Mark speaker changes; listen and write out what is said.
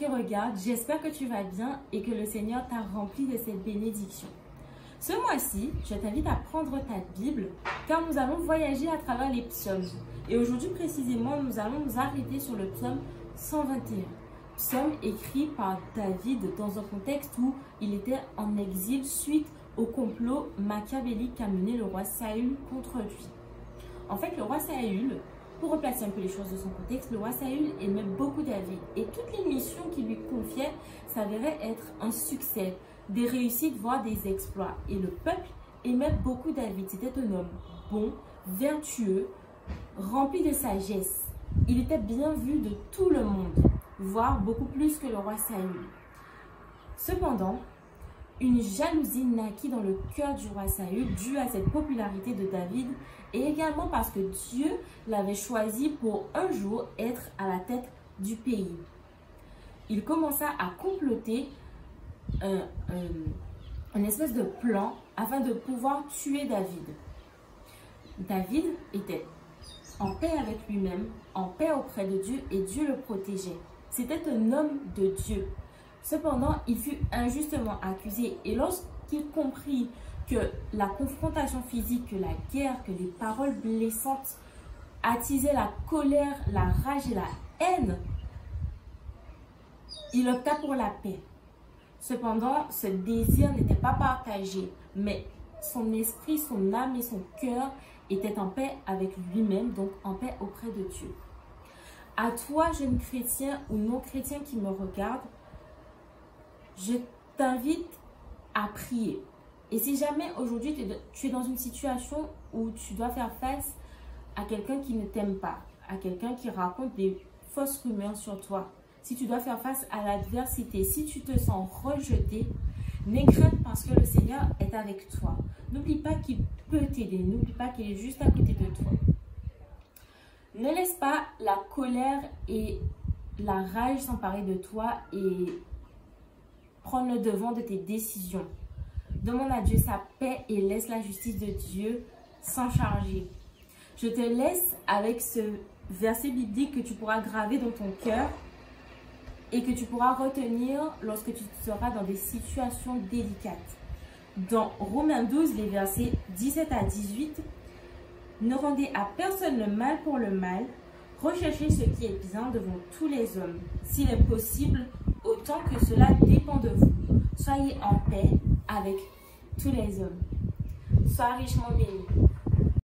Speaker 1: qui regarde, j'espère que tu vas bien et que le Seigneur t'a rempli de cette bénédiction. Ce mois-ci, je t'invite à prendre ta Bible car nous allons voyager à travers les psaumes. Et aujourd'hui précisément, nous allons nous arrêter sur le psaume 121. Psaume écrit par David dans un contexte où il était en exil suite au complot machiavélique qu'a mené le roi Saül contre lui. En fait, le roi Saül, pour replacer un peu les choses de son contexte, le roi Saül aimait beaucoup David et toutes les missions qu'il lui confiait s'avéraient être un succès, des réussites, voire des exploits. Et le peuple aimait beaucoup David. C'était un homme bon, vertueux, rempli de sagesse. Il était bien vu de tout le monde, voire beaucoup plus que le roi Saül. Cependant, une jalousie naquit dans le cœur du roi Saül due à cette popularité de David et également parce que Dieu l'avait choisi pour un jour être à la tête du pays. Il commença à comploter un espèce de plan afin de pouvoir tuer David. David était en paix avec lui-même, en paix auprès de Dieu et Dieu le protégeait. C'était un homme de Dieu. Cependant, il fut injustement accusé et lorsqu'il comprit que la confrontation physique, que la guerre, que les paroles blessantes attisaient la colère, la rage et la haine, il opta pour la paix. Cependant, ce désir n'était pas partagé, mais son esprit, son âme et son cœur étaient en paix avec lui-même, donc en paix auprès de Dieu. À toi, jeune chrétien ou non chrétien qui me regarde, je t'invite à prier. Et si jamais aujourd'hui tu es dans une situation où tu dois faire face à quelqu'un qui ne t'aime pas, à quelqu'un qui raconte des fausses rumeurs sur toi, si tu dois faire face à l'adversité, si tu te sens rejeté, n'aie crainte parce que le Seigneur est avec toi. N'oublie pas qu'il peut t'aider, n'oublie pas qu'il est juste à côté de toi. Ne laisse pas la colère et la rage s'emparer de toi et prendre le devant de tes décisions. Demande à Dieu sa paix et laisse la justice de Dieu s'en charger. Je te laisse avec ce verset biblique que tu pourras graver dans ton cœur et que tu pourras retenir lorsque tu seras dans des situations délicates. Dans Romains 12, les versets 17 à 18, « Ne rendez à personne le mal pour le mal, recherchez ce qui est bien devant tous les hommes, s'il est possible, autant que cela dépend de vous. Soyez en paix avec tous les hommes. » Sois richement béni.